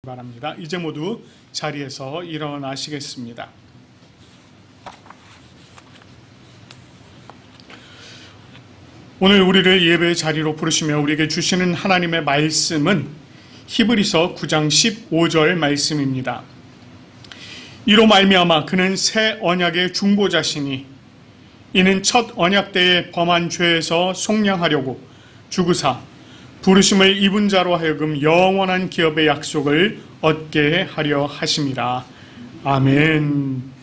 바랍니다. 이제 모두 자리에서 일어나시겠습니다. 오늘 우리를 예배의 자리로 부르시며 우리에게 주시는 하나님의 말씀은 히브리서 9장 15절 말씀입니다. 이로 말미암아 그는 새 언약의 중보자시니 이는 첫 언약 때에 범한 죄에서 속량하려고 죽으사 부르심을 입은 자로 하여금 영원한 기업의 약속을 얻게 하려 하심이라. 아멘.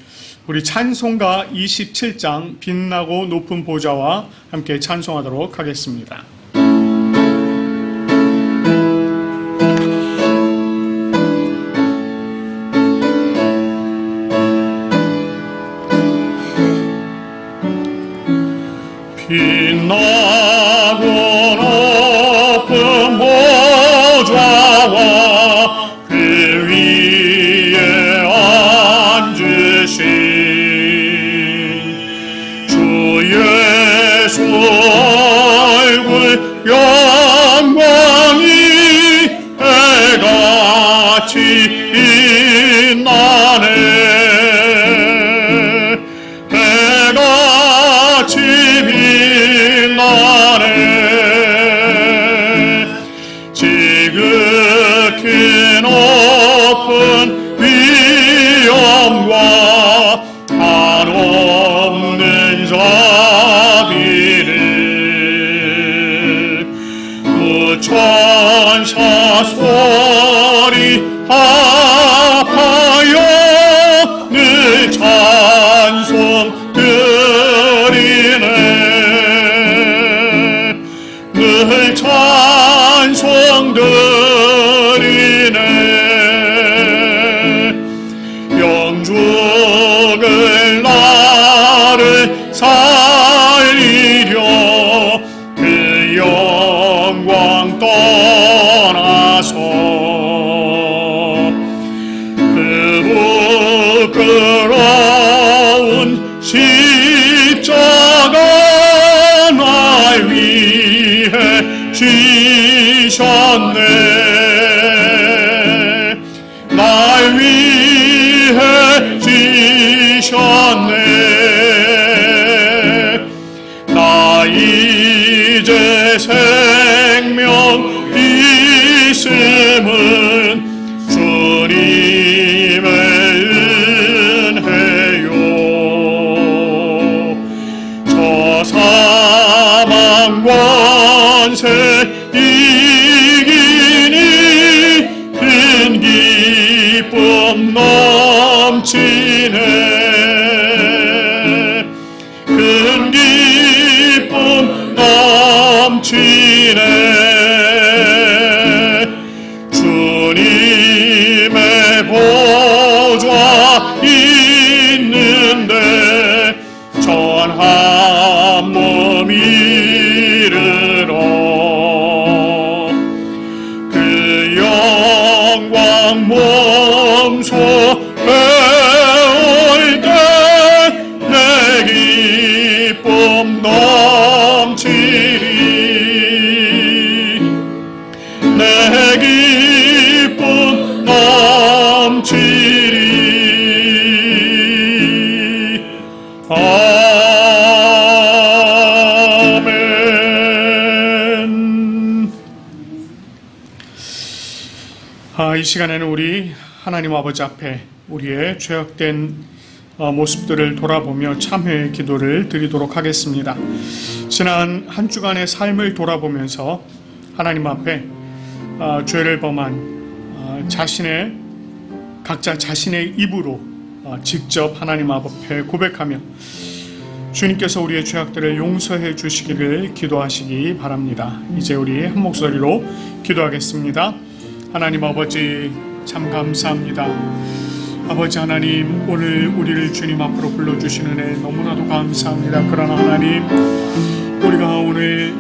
우리 찬송가 27장 빛나고 높은 보좌와 함께 찬송하도록 하겠습니다. 빛나고 높은 보좌와 그 위에 앉으신 주 예수 얼굴 영광이 해같이 빛나네. 해같이 빛나네. 지극히 높은 위엄과 한없는 자비를 무천사 소리 합하여 늘 찬송 드리네. 늘 찬송 드리네. 영죽을 나를 살리려 그 영광 떠나서 그 부끄러운 십자가 날 위해 지셨네. 날 위해 지셨네. 나 이제 생명 있음은 주님의 은혜요. 저 사망 권세 이기니 큰 기쁨 넘치네. 큰 기쁨 넘치네. 주님의 보좌 있는데 전한 몸 이르러 그 영광 몸소 배울 때 내 기쁨 넘치리. 내 기쁨 넘치리. 아멘. 이 시간에는 우리 하나님 아버지 앞에 우리의 죄악된 모습들을 돌아보며 참회의 기도를 드리도록 하겠습니다. 지난 한 주간의 삶을 돌아보면서 하나님 앞에 죄를 범한 각자 자신의 입으로 직접 하나님 앞에 고백하며 주님께서 우리의 죄악들을 용서해 주시기를 기도하시기 바랍니다. 이제 우리 한 목소리로 기도하겠습니다. 하나님 아버지 참 감사합니다. 아버지 하나님, 오늘 우리를 주님 앞으로 불러주시는 애 너무나도 감사합니다. 그러나 하나님, 우리가 오늘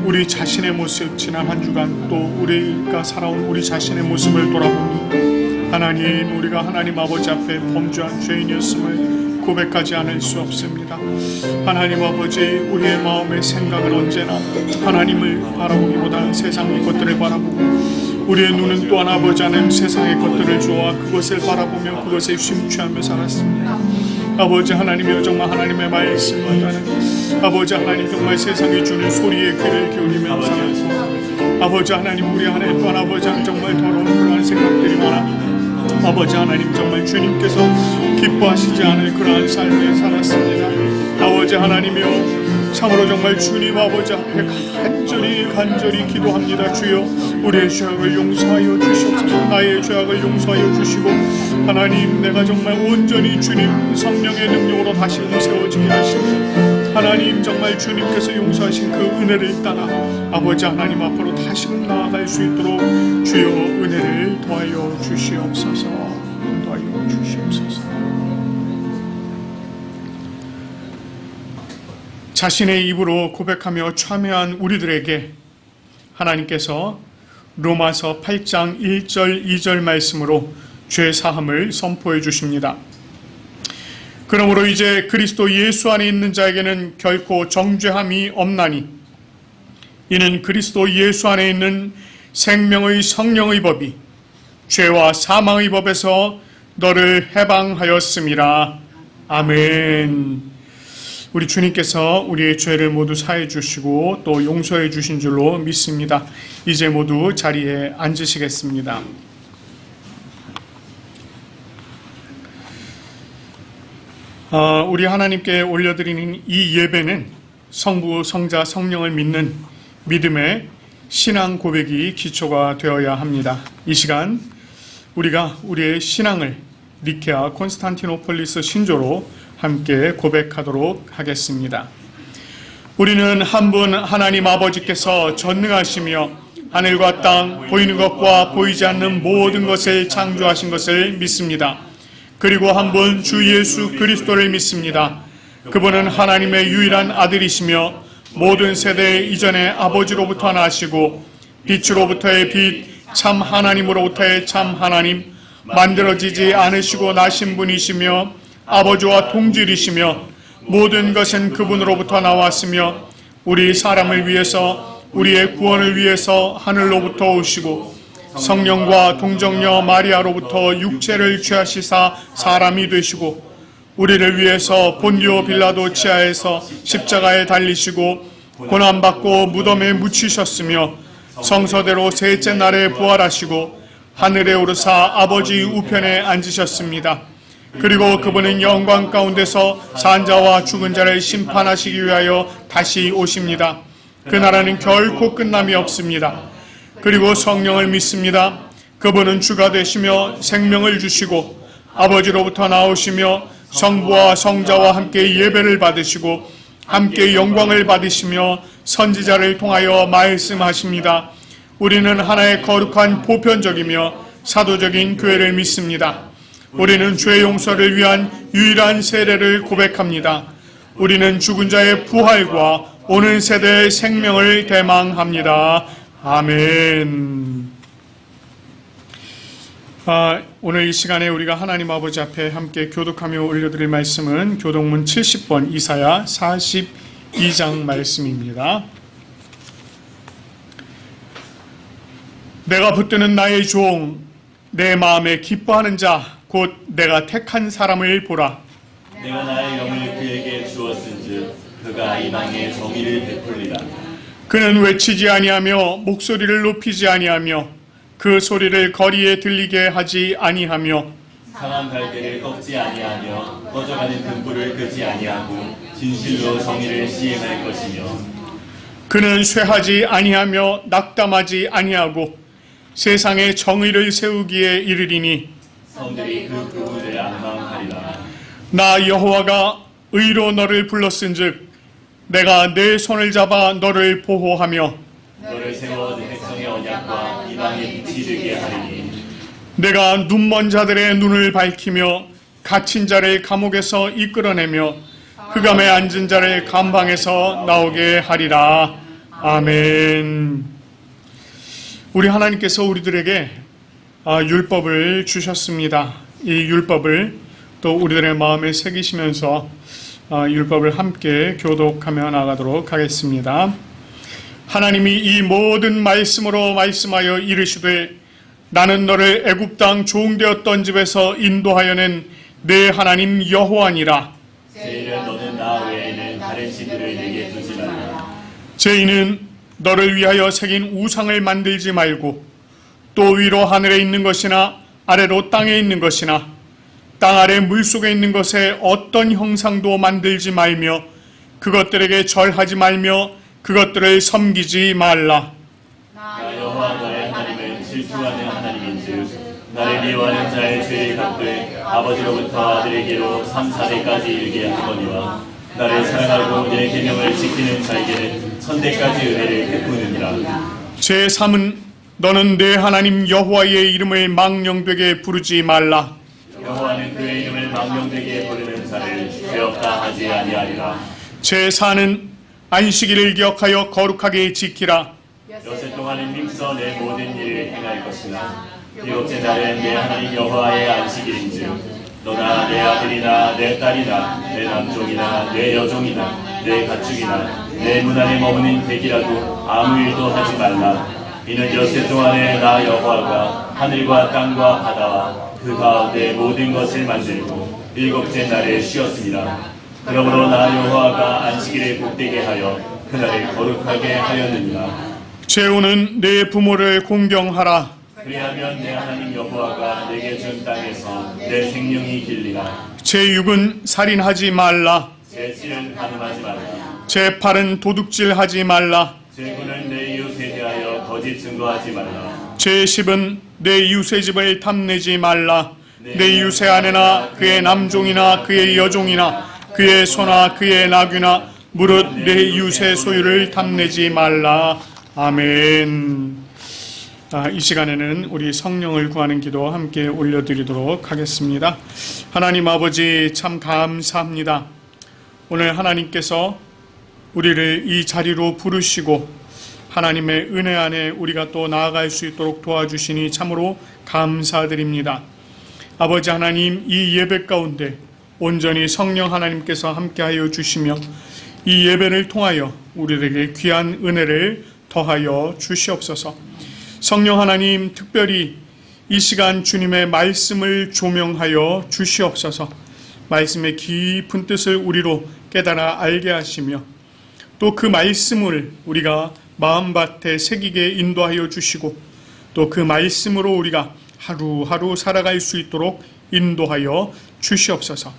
우리 자신의 모습, 지난 한 주간 또 우리가 살아온 우리 자신의 모습을 돌아보니 하나님, 우리가 하나님 아버지 앞에 범죄한 죄인이었음을 고백하지 않을 수 없습니다. 하나님 아버지, 우리의 마음의 생각은 언제나 하나님을 바라보기보다 세상의 것들을 바라보고 우리의 눈은 또한 아버지 하나님 세상의 것들을 좋아 그것을 바라보며 그것에 심취하며 살았습니다. 아버지 하나님이여 정말 하나님의 말씀보다는 아버지 하나님 정말 세상이 주는 소리에 귀를 기울이며 살았고 아버지 하나님 우리 안에 또한 아버지 하나님 정말 더러운 그러한 생각들이 많아 아버지 하나님 정말 주님께서 기뻐하시지 않을 그러한 삶을 살았습니다. 아버지 하나님이여 참으로 정말 주님 아버지 앞에 간절히 기도합니다. 주여 우리의 죄악을 용서하여 주시옵소서. 나의 죄악을 용서하여 주시고 하나님 내가 정말 온전히 주님 성령의 능력으로 다시 세워지게 하시고 하나님 정말 주님께서 용서하신 그 은혜를 따라 아버지 하나님 앞으로 다시금 나아갈 수 있도록 주여 은혜를 더하여 주시옵소서. 더하여 주시옵소서. 자신의 입으로 고백하며 참여한 우리들에게 하나님께서 로마서 8장 1절 2절 말씀으로 죄 사함을 선포해 주십니다. 그러므로 이제 그리스도 예수 안에 있는 자에게는 결코 정죄함이 없나니 이는 그리스도 예수 안에 있는 생명의 성령의 법이 죄와 사망의 법에서 너를 해방하였음이라. 아멘. 우리 주님께서 우리의 죄를 모두 사해 주시고 또 용서해 주신 줄로 믿습니다. 이제 모두 자리에 앉으시겠습니다. 우리 하나님께 올려드리는 이 예배는 성부, 성자, 성령을 믿는 믿음의 신앙 고백이 기초가 되어야 합니다. 이 시간 우리가 우리의 신앙을 니케아 콘스탄티노폴리스 신조로 함께 고백하도록 하겠습니다. 우리는 한 분 하나님 아버지께서 전능하시며 하늘과 땅 보이는 것과 보이지 않는 모든 것을 창조하신 것을 믿습니다. 그리고 한 분 주 예수 그리스도를 믿습니다. 그분은 하나님의 유일한 아들이시며 모든 세대 이전에 아버지로부터 나시고 빛으로부터의 빛 참 하나님으로부터의 참 하나님 만들어지지 않으시고 나신 분이시며 아버지와 동질이시며 모든 것은 그분으로부터 나왔으며 우리 사람을 위해서 우리의 구원을 위해서 하늘로부터 오시고 성령과 동정녀 마리아로부터 육체를 취하시사 사람이 되시고 우리를 위해서 본디오 빌라도 치하에서 십자가에 달리시고 고난받고 무덤에 묻히셨으며 성서대로 셋째 날에 부활하시고 하늘에 오르사 아버지 우편에 앉으셨습니다. 그리고 그분은 영광 가운데서 산자와 죽은 자를 심판하시기 위하여 다시 오십니다. 그 나라는 결코 끝남이 없습니다. 그리고 성령을 믿습니다. 그분은 주가 되시며 생명을 주시고 아버지로부터 나오시며 성부와 성자와 함께 예배를 받으시고 함께 영광을 받으시며 선지자를 통하여 말씀하십니다. 우리는 하나의 거룩한 보편적이며 사도적인 교회를 믿습니다. 우리는 죄 용서를 위한 유일한 세례를 고백합니다. 우리는 죽은 자의 부활과 오는 세대의 생명을 대망합니다. 아멘. 오늘 이 시간에 우리가 하나님 아버지 앞에 함께 교독하며 올려드릴 말씀은 교독문 70번 이사야 42장 말씀입니다. 내가 붙드는 나의 종, 내 마음에 기뻐하는 자, 곧 내가 택한 사람을 보라. 내가 나의 영을 그에게 주었은즉 그가 이방에 정의를 베풀리라. 그는 외치지 아니하며 목소리를 높이지 아니하며 그 소리를 거리에 들리게 하지 아니하며 상한 갈대를 꺾지 아니하며 꺼져가는 등불을 끄지 아니하고 진실로 정의를 시행할 것이며 그는 쇠하지 아니하며 낙담하지 아니하고 세상에 정의를 세우기에 이르리니 성들이 그 부분을 앙망하리라. 나 여호와가 의로 너를 불렀은즉 내가 내 손을 잡아 너를 보호하며 너를 세워 백성의 언약과 이방의 빛이 되게 하리니 내가 눈먼 자들의 눈을 밝히며 갇힌 자를 감옥에서 이끌어내며 흑암에 앉은 자를 감방에서 나오게 하리라. 아멘. 우리 하나님께서 우리들에게 율법을 주셨습니다. 이 율법을 또 우리들의 마음에 새기시면서 율법을 함께 교독하며 나가도록 하겠습니다. 하나님이 이 모든 말씀으로 말씀하여 이르시되 나는 너를 애굽 땅 종되었던 집에서 인도하여 낸 내 하나님 여호와니라. 세일은 너는 나 외에는 다른 신들을 내게 두지 말라. 죄인은 너를 위하여 새긴 우상을 만들지 말고 또 위로 하늘에 있는 것이나 아래로 땅에 있는 것이나 땅 아래 물속에 있는 것에 어떤 형상도 만들지 말며 그것들에게 절하지 말며 그것들을 섬기지 말라. 나 여호와 너의 하나님은 질투하는 하나님인즉 나를 미워하는 자의 죄를 갚되 아버지로부터 아들에게로 3, 4대까지 이르게 하거니와 나를 사랑하고 내 계명을 지키는 자에게는 천대까지 은혜를 베푸느니라. 제3은 너는 내 하나님 여호와의 이름을 망령되게 부르지 말라. 여호와는 그의 이름을 망령되게 부르는 자를 죄없다 하지 아니하리라. 제4는 안식일을 기억하여 거룩하게 지키라. 여세 동안은 힘써 내 모든 일을 행할 것이나 일곱째 날은 내 하나님 여호와의 안식일인즉 너나 내 아들이나 내 딸이나 내 남종이나 내 여종이나 내 가축이나 내 문 안에 머무는 객이라도 아무 일도 하지 말라. 이는 여세 동안에 나 여호와가 하늘과 땅과 바다와 그 가운데 모든 것을 만들고 일곱째 날에 쉬었습니다. 그러므로 나 여호와가 안식일을 복되게 하여 그날을 거룩하게 하였느니라. 제5는 내 부모를 공경하라. 그리하면 내 하나님 여호와가 내게 준 땅에서 내 생명이 길리라. 제6은 살인하지 말라. 제7은 간음하지 말라. 제8은 도둑질하지 말라. 제9는 내 이웃에 대하여 거짓 증거하지 말라. 제10은 내 이웃의 집을 탐내지 말라. 내 이웃의 아내나 그의 남종이나 그의 여종이나 그의 소나 그의 나귀나 무릇 내 이웃의 소유를 탐내지 말라. 아멘. 이 시간에는 우리 성령을 구하는 기도 함께 올려드리도록 하겠습니다. 하나님 아버지 참 감사합니다. 오늘 하나님께서 우리를 이 자리로 부르시고 하나님의 은혜 안에 우리가 또 나아갈 수 있도록 도와주시니 참으로 감사드립니다. 아버지 하나님, 이 예배 가운데 온전히 성령 하나님께서 함께하여 주시며 이 예배를 통하여 우리에게 귀한 은혜를 더하여 주시옵소서. 성령 하나님, 특별히 이 시간 주님의 말씀을 조명하여 주시옵소서. 말씀의 깊은 뜻을 우리로 깨달아 알게 하시며 또 그 말씀을 우리가 마음밭에 새기게 인도하여 주시고 또 그 말씀으로 우리가 하루하루 살아갈 수 있도록 인도하여 주시옵소서.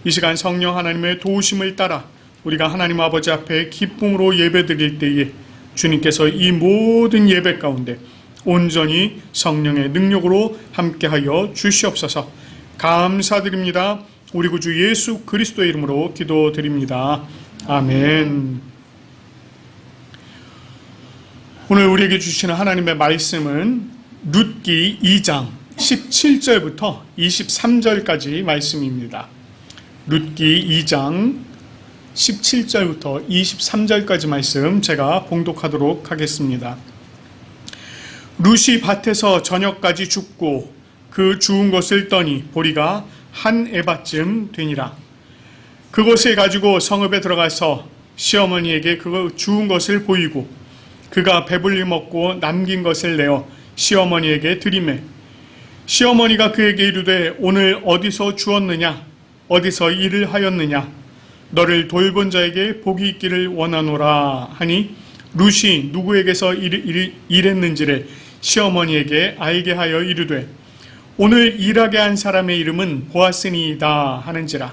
이 시간 성령 하나님의 도우심을 따라 우리가 하나님 아버지 앞에 기쁨으로 예배드릴 때에 주님께서 이 모든 예배 가운데 온전히 성령의 능력으로 함께하여 주시옵소서. 감사드립니다. 우리 구주 예수 그리스도의 이름으로 기도드립니다. 아멘. 오늘 우리에게 주시는 하나님의 말씀은 룻기 2장 17절부터 23절까지 말씀입니다. 룻기 2장 17절부터 23절까지 말씀 제가 봉독하도록 하겠습니다. 룻이 밭에서 저녁까지 죽고 그 죽은 것을 떠니 보리가 한 에바쯤 되니라. 그것을 가지고 성읍에 들어가서 시어머니에게 그 죽은 것을 보이고 그가 배불리 먹고 남긴 것을 내어 시어머니에게 드리매 시어머니가 그에게 이르되 오늘 어디서 주었느냐 어디서 일을 하였느냐 너를 돌본 자에게 복이 있기를 원하노라 하니 룻이 누구에게서 일했는지를 시어머니에게 알게 하여 이르되 오늘 일하게 한 사람의 이름은 보아스니이다 하는지라.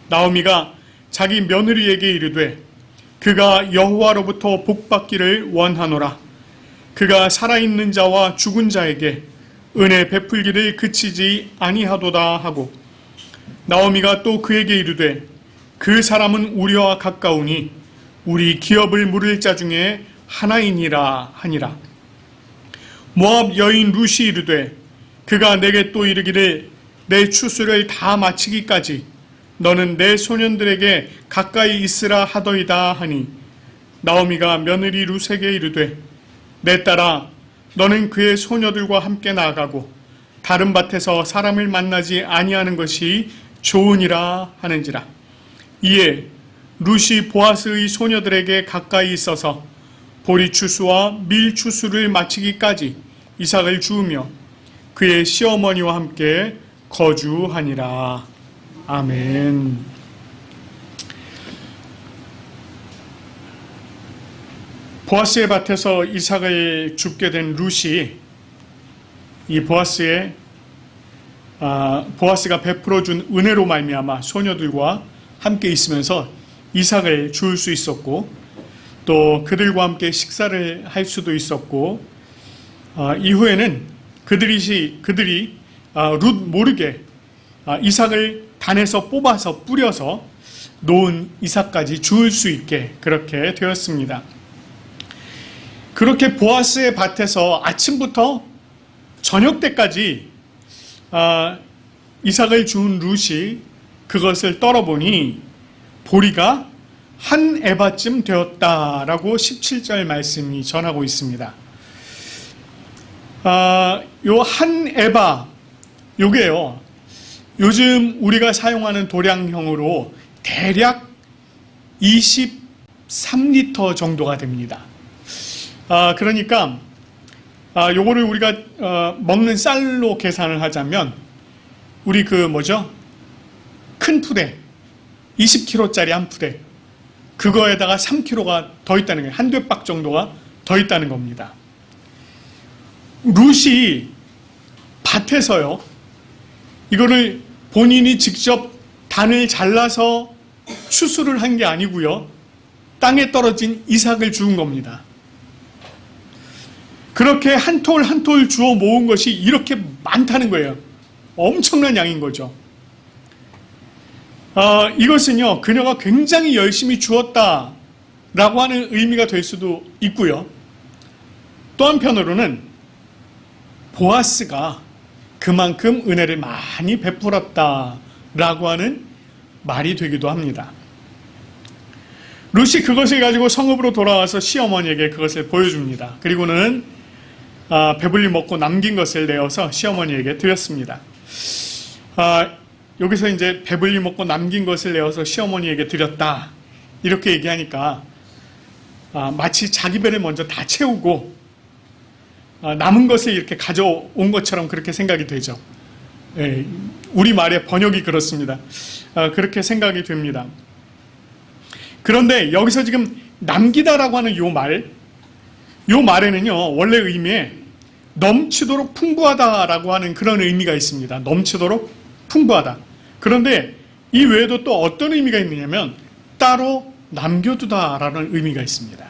나오미가 자기 며느리에게 이르되 그가 여호와로부터 복받기를 원하노라. 그가 살아있는 자와 죽은 자에게 은혜 베풀기를 그치지 아니하도다 하고 나오미가 또 그에게 이르되 그 사람은 우리와 가까우니 우리 기업을 물을 자 중에 하나이니라 하니라. 모압 여인 룻이 이르되 그가 내게 또 이르기를 내 추수를 다 마치기까지 너는 내 소년들에게 가까이 있으라 하더이다 하니 나오미가 며느리 룻에게 이르되 내 딸아 너는 그의 소녀들과 함께 나아가고 다른 밭에서 사람을 만나지 아니하는 것이 좋으니라 하는지라. 이에 룻이 보아스의 소녀들에게 가까이 있어서 보리추수와 밀추수를 마치기까지 이삭을 주우며 그의 시어머니와 함께 거주하니라. 아멘. 보아스의 밭에서 이삭을 줍게 된 룻이 이 보아스가 베풀어 준 은혜로 말미암아 소녀들과 함께 있으면서 이삭을 줄 수 있었고, 또 그들과 함께 식사를 할 수도 있었고, 이후에는 그들이 룻 모르게 이삭을 단에서 뽑아서 뿌려서 놓은 이삭까지 주울 수 있게 그렇게 되었습니다. 그렇게 보아스의 밭에서 아침부터 저녁 때까지 이삭을 주운 룻이 그것을 떨어보니 보리가 한 에바쯤 되었다라고 17절 말씀이 전하고 있습니다. 요 한 에바, 요게요, 요즘 우리가 사용하는 도량형으로 대략 23리터 정도가 됩니다. 그러니까 요거를 우리가 먹는 쌀로 계산을 하자면 우리 큰 푸대 20kg짜리 한 푸대, 그거에다가 3kg가 더 있다는 거예요. 한 되박 정도가 더 있다는 겁니다. 룻이 밭에서요, 이거를 본인이 직접 단을 잘라서 추수를 한 게 아니고요, 땅에 떨어진 이삭을 주운 겁니다. 그렇게 한 톨 한 톨 주워 모은 것이 이렇게 많다는 거예요. 엄청난 양인 거죠. 이것은요, 그녀가 굉장히 열심히 주었다라고 하는 의미가 될 수도 있고요. 또 한편으로는 보아스가 그만큼 은혜를 많이 베풀었다라고 하는 말이 되기도 합니다. 룻이 그것을 가지고 성읍으로 돌아와서 시어머니에게 그것을 보여줍니다. 그리고는 배불리 먹고 남긴 것을 내어서 시어머니에게 드렸습니다. 여기서 이제 배불리 먹고 남긴 것을 내어서 시어머니에게 드렸다, 이렇게 얘기하니까 마치 자기 배를 먼저 다 채우고 남은 것을 이렇게 가져온 것처럼 그렇게 생각이 되죠. 우리말의 번역이 그렇습니다. 그렇게 생각이 됩니다. 그런데 여기서 지금 남기다라고 하는 요 말에는요, 원래 의미에 넘치도록 풍부하다라고 하는 그런 의미가 있습니다. 넘치도록 풍부하다. 그런데 이 외에도 또 어떤 의미가 있느냐면 따로 남겨두다라는 의미가 있습니다.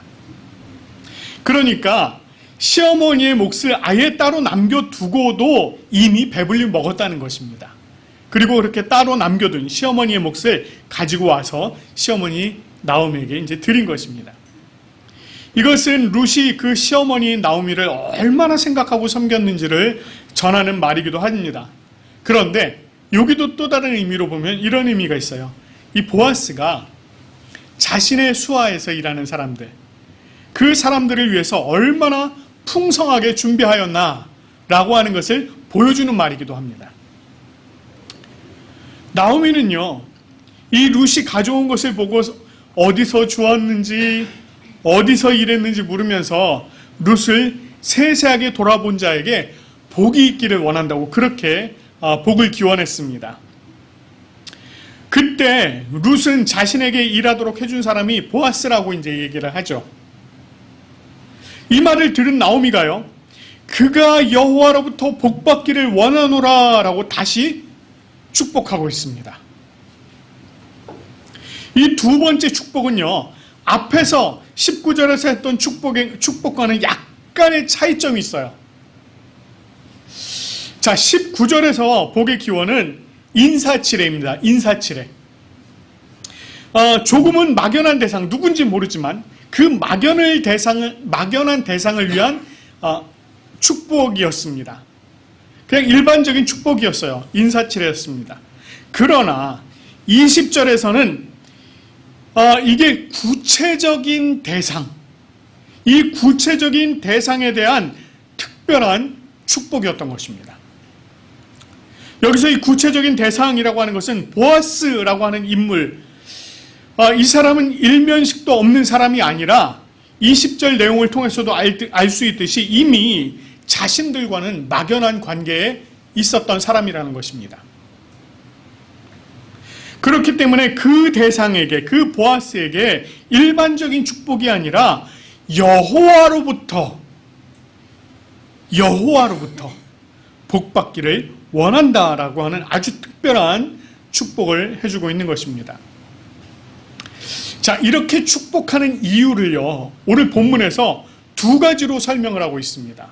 그러니까 시어머니의 몫을 아예 따로 남겨두고도 이미 배불리 먹었다는 것입니다. 그리고 그렇게 따로 남겨둔 시어머니의 몫을 가지고 와서 시어머니 나오미에게 이제 드린 것입니다. 이것은 룻이 그 시어머니 나오미를 얼마나 생각하고 섬겼는지를 전하는 말이기도 합니다. 그런데 여기도 또 다른 의미로 보면 이런 의미가 있어요. 이 보아스가 자신의 수하에서 일하는 사람들, 그 사람들을 위해서 얼마나 풍성하게 준비하였나라고 하는 것을 보여주는 말이기도 합니다. 나오미는요, 이 룻이 가져온 것을 보고 어디서 주었는지 어디서 일했는지 물으면서 룻을 세세하게 돌아본 자에게 복이 있기를 원한다고 그렇게 복을 기원했습니다. 그때 룻은 자신에게 일하도록 해준 사람이 보아스라고 이제 얘기를 하죠. 이 말을 들은 나오미가요, 그가 여호와로부터 복받기를 원하노라라고 다시 축복하고 있습니다. 이 두 번째 축복은요, 앞에서 19절에서 했던 축복과는 약간의 차이점이 있어요. 자, 19절에서 복의 기원은 인사치레입니다. 인사치레. 조금은 막연한 대상, 누군지 모르지만 그 막연한 대상을 위한 축복이었습니다. 그냥 일반적인 축복이었어요. 인사치레였습니다. 그러나 20절에서는 이게 구체적인 대상, 이 구체적인 대상에 대한 특별한 축복이었던 것입니다. 여기서 이 구체적인 대상이라고 하는 것은 보아스라고 하는 인물, 이 사람은 일면식도 없는 사람이 아니라 20절 내용을 통해서도 알 수 있듯이 이미 자신들과는 막연한 관계에 있었던 사람이라는 것입니다. 그렇기 때문에 그 대상에게, 그 보아스에게 일반적인 축복이 아니라 여호와로부터 복받기를 원한다라고 하는 아주 특별한 축복을 해주고 있는 것입니다. 자, 이렇게 축복하는 이유를요, 오늘 본문에서 두 가지로 설명을 하고 있습니다.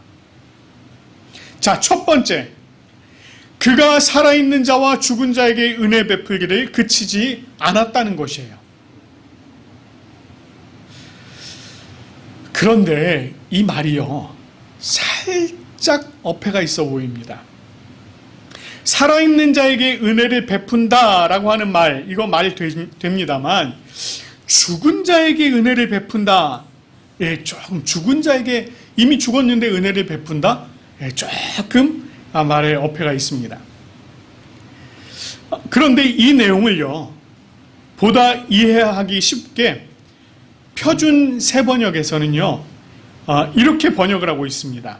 자, 첫 번째, 그가 살아있는 자와 죽은 자에게 은혜 베풀기를 그치지 않았다는 것이에요. 그런데 이 말이요, 살짝 어폐가 있어 보입니다. 살아있는 자에게 은혜를 베푼다라고 하는 말, 이거 말 됩니다만, 죽은 자에게 은혜를 베푼다, 조금 죽은 자에게 이미 죽었는데 은혜를 베푼다, 조금 말에 어폐가 있습니다. 그런데 이 내용을요, 보다 이해하기 쉽게 표준 세번역에서는요, 이렇게 번역을 하고 있습니다.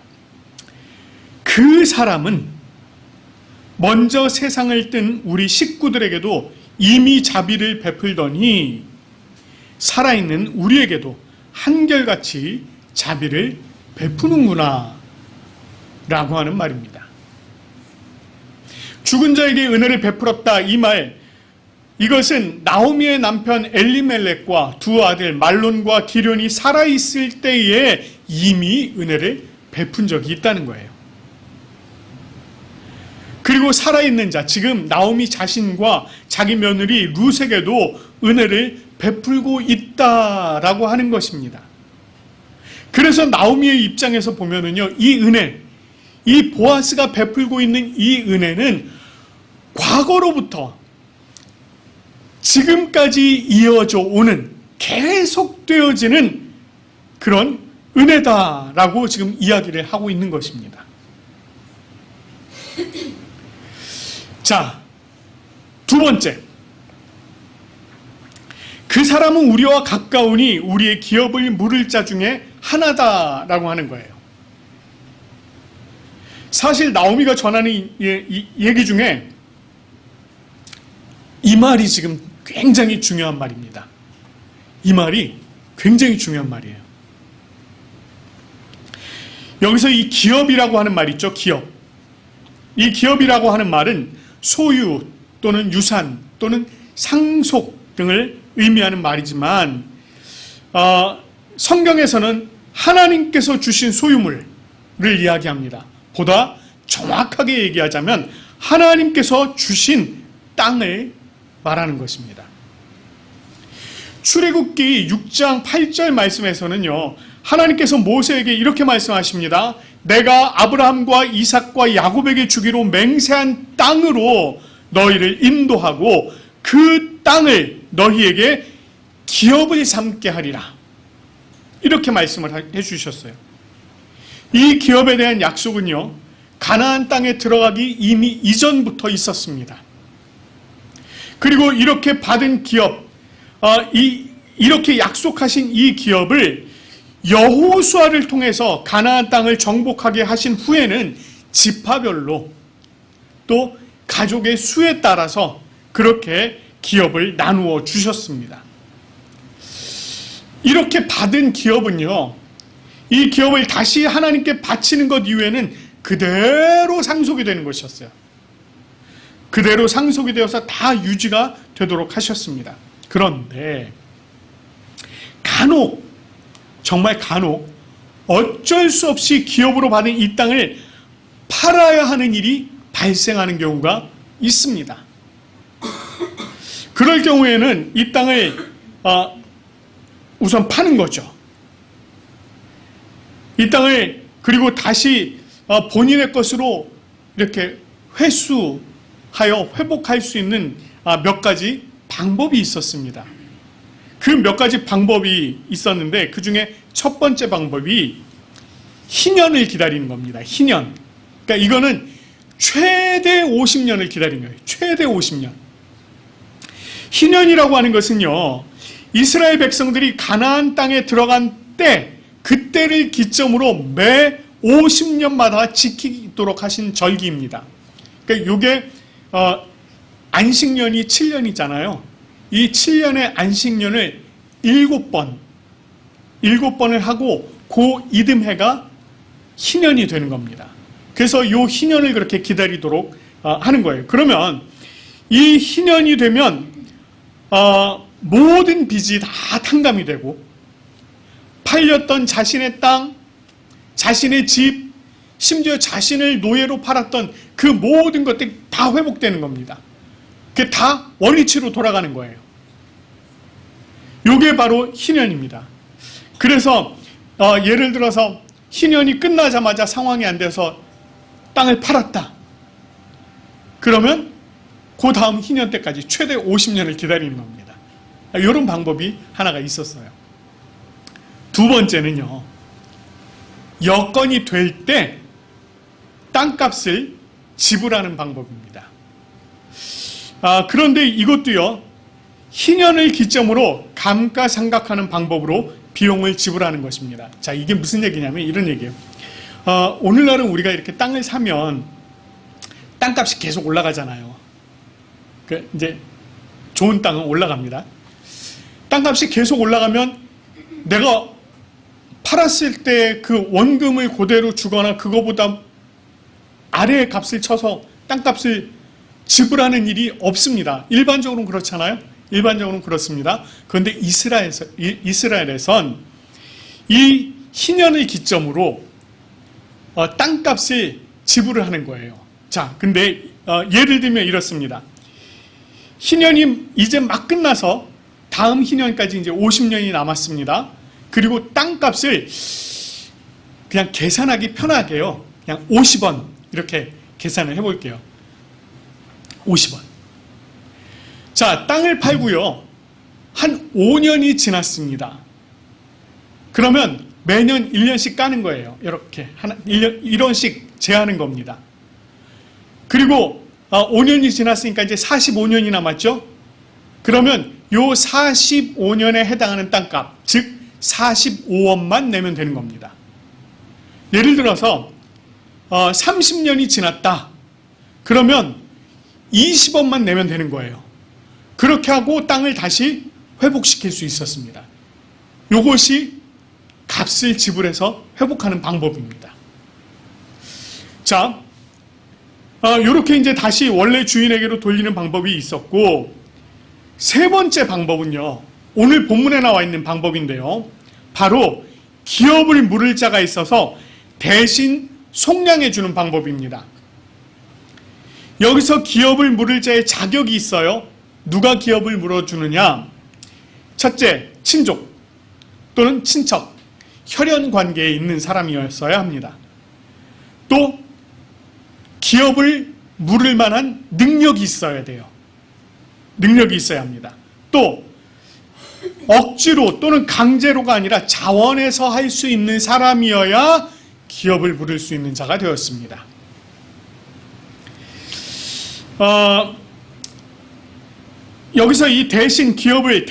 그 사람은 먼저 세상을 뜬 우리 식구들에게도 이미 자비를 베풀더니 살아있는 우리에게도 한결같이 자비를 베푸는구나 라고 하는 말입니다. 죽은 자에게 은혜를 베풀었다, 이 말, 이것은 나오미의 남편 엘리멜렉과 두 아들 말론과 기련이 살아있을 때에 이미 은혜를 베푼 적이 있다는 거예요. 그리고 살아있는 자, 지금 나오미 자신과 자기 며느리 룻에게도 은혜를 베풀고 있다라고 하는 것입니다. 그래서 나오미의 입장에서 보면은요, 이 은혜, 이 보아스가 베풀고 있는 이 은혜는 과거로부터 지금까지 이어져 오는, 계속되어지는 그런 은혜다라고 지금 이야기를 하고 있는 것입니다. 자, 두 번째, 그 사람은 우리와 가까우니 우리의 기업을 물을 자 중에 하나다라고 하는 거예요. 사실 나오미가 전하는 얘기 중에 이 말이 지금 굉장히 중요한 말입니다. 이 말이 굉장히 중요한 말이에요. 여기서 이 기업이라고 하는 말 있죠, 기업. 이 기업이라고 하는 말은 소유 또는 유산 또는 상속 등을 의미하는 말이지만, 성경에서는 하나님께서 주신 소유물을 이야기합니다. 보다 정확하게 얘기하자면 하나님께서 주신 땅을 말하는 것입니다. 출애굽기 6장 8절 말씀에서는요, 하나님께서 모세에게 이렇게 말씀하십니다. 내가 아브라함과 이삭과 야곱에게 주기로 맹세한 땅으로 너희를 인도하고 그 땅을 너희에게 기업을 삼게 하리라. 이렇게 말씀을 해주셨어요. 이 기업에 대한 약속은요, 가나안 땅에 들어가기 이미 이전부터 있었습니다. 그리고 이렇게 받은 기업, 이렇게 약속하신 이 기업을 여호수아를 통해서 가나안 땅을 정복하게 하신 후에는 지파별로 또 가족의 수에 따라서 그렇게 기업을 나누어 주셨습니다. 이렇게 받은 기업은요, 이 기업을 다시 하나님께 바치는 것 이외에는 그대로 상속이 되는 것이었어요. 그대로 상속이 되어서 다 유지가 되도록 하셨습니다. 그런데 간혹, 정말 간혹 어쩔 수 없이 기업으로 받은 이 땅을 팔아야 하는 일이 발생하는 경우가 있습니다. 그럴 경우에는 이 땅을 우선 파는 거죠. 이 땅을 그리고 다시 본인의 것으로 이렇게 회수하여 회복할 수 있는 몇 가지 방법이 있었습니다. 그 몇 가지 방법이 있었는데 그 중에 첫 번째 방법이 희년을 기다리는 겁니다. 희년. 그러니까 이거는 최대 50년을 기다린 거예요. 최대 50년. 희년이라고 하는 것은요, 이스라엘 백성들이 가나안 땅에 들어간 그때를 기점으로 매 50년마다 지키도록 하신 절기입니다. 그러니까 이게 안식년이 7년이잖아요. 이 7년의 안식년을 7번을 하고 그 이듬해가 희년이 되는 겁니다. 그래서 이 희년을 그렇게 기다리도록 하는 거예요. 그러면 이 희년이 되면 모든 빚이 다 탕감이 되고 팔렸던 자신의 땅, 자신의 집, 심지어 자신을 노예로 팔았던 그 모든 것들이 다 회복되는 겁니다. 그게 다 원위치로 돌아가는 거예요. 이게 바로 희년입니다. 그래서 예를 들어서 희년이 끝나자마자 상황이 안 돼서 땅을 팔았다. 그러면 그 다음 희년 때까지 최대 50년을 기다리는 겁니다. 이런 방법이 하나가 있었어요. 두 번째는요, 여건이 될 때 땅값을 지불하는 방법입니다. 그런데 이것도요, 희년을 기점으로 감가상각하는 방법으로 비용을 지불하는 것입니다. 자, 이게 무슨 얘기냐면 이런 얘기예요. 오늘날은 우리가 이렇게 땅을 사면 땅값이 계속 올라가잖아요. 이제 좋은 땅은 올라갑니다. 땅값이 계속 올라가면 내가 팔았을 때 그 원금을 그대로 주거나 그거보다 아래의 값을 쳐서 땅값을 지불하는 일이 없습니다. 일반적으로는 그렇잖아요. 일반적으로는 그렇습니다. 그런데 이스라엘에선 이 희년을 기점으로 땅값을 지불을 하는 거예요. 자, 근데 예를 들면 이렇습니다. 희년이 이제 막 끝나서 다음 희년까지 이제 50년이 남았습니다. 그리고 땅값을 그냥 계산하기 편하게요. 그냥 50원 이렇게 계산을 해볼게요. 50원. 자, 땅을 팔고요. 한 5년이 지났습니다. 그러면 매년 1년씩 까는 거예요. 이렇게 1원씩 제하는 겁니다. 그리고 5년이 지났으니까 이제 45년이 남았죠. 그러면 요 45년에 해당하는 땅값, 즉 45원만 내면 되는 겁니다. 예를 들어서 30년이 지났다. 그러면 20원만 내면 되는 거예요. 그렇게 하고 땅을 다시 회복시킬 수 있었습니다. 이것이 값을 지불해서 회복하는 방법입니다. 자, 이렇게 이제 다시 원래 주인에게로 돌리는 방법이 있었고, 세 번째 방법은요, 오늘 본문에 나와 있는 방법인데요, 바로 기업을 물을 자가 있어서 대신 속량해 주는 방법입니다. 여기서 기업을 물을 자의 자격이 있어요. 누가 기업을 물어주느냐? 첫째, 친족 또는 친척, 혈연 관계에 있는 사람이었어야 합니다. 또 기업을 물을 만한 능력이 있어야 돼요. 능력이 있어야 합니다. 또 억지로 또는 강제로가 아니라 자원해서 할 수 있는 사람이어야 기업을 부를 수 있는 자가 되었습니다. 여기서 이 대신 기업을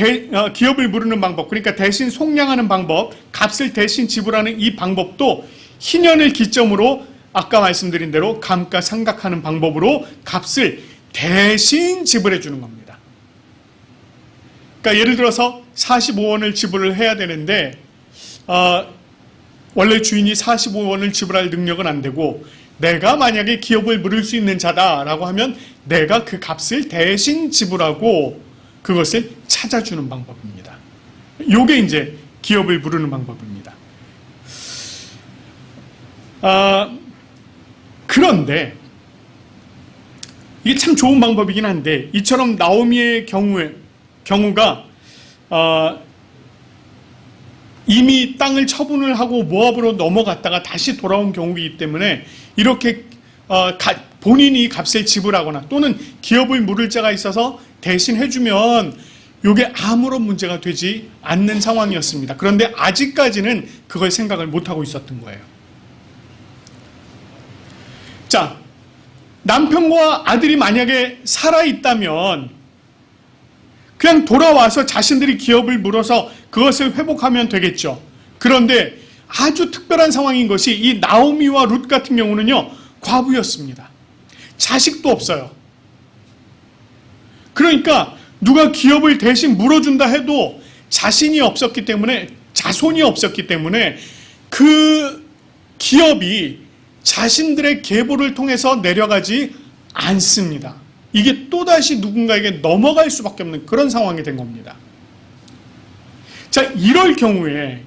부르는 방법, 그러니까 대신 속량하는 방법, 값을 대신 지불하는 이 방법도 희년을 기점으로 아까 말씀드린 대로 감가상각하는 방법으로 값을 대신 지불해 주는 겁니다. 그러니까 예를 들어서 45원을 지불을 해야 되는데 원래 주인이 45원을 지불할 능력은 안 되고, 내가 만약에 기업을 물을 수 있는 자다라고 하면 내가 그 값을 대신 지불하고 그것을 찾아주는 방법입니다. 이게 이제 기업을 부르는 방법입니다. 그런데 이게 참 좋은 방법이긴 한데, 이처럼 나오미의 경우가 이미 땅을 처분을 하고 모압으로 넘어갔다가 다시 돌아온 경우이기 때문에 이렇게 본인이 값을 지불하거나 또는 기업을 물을 자가 있어서 대신 해주면 이게 아무런 문제가 되지 않는 상황이었습니다. 그런데 아직까지는 그걸 생각을 못하고 있었던 거예요. 자, 남편과 아들이 만약에 살아있다면 그냥 돌아와서 자신들이 기업을 물어서 그것을 회복하면 되겠죠. 그런데 아주 특별한 상황인 것이 이 나오미와 룻 같은 경우는요, 과부였습니다. 자식도 없어요. 그러니까 누가 기업을 대신 물어준다 해도 자손이 없었기 때문에 그 기업이 자신들의 계보를 통해서 내려가지 않습니다. 이게 또다시 누군가에게 넘어갈 수밖에 없는 그런 상황이 된 겁니다. 자, 이럴 경우에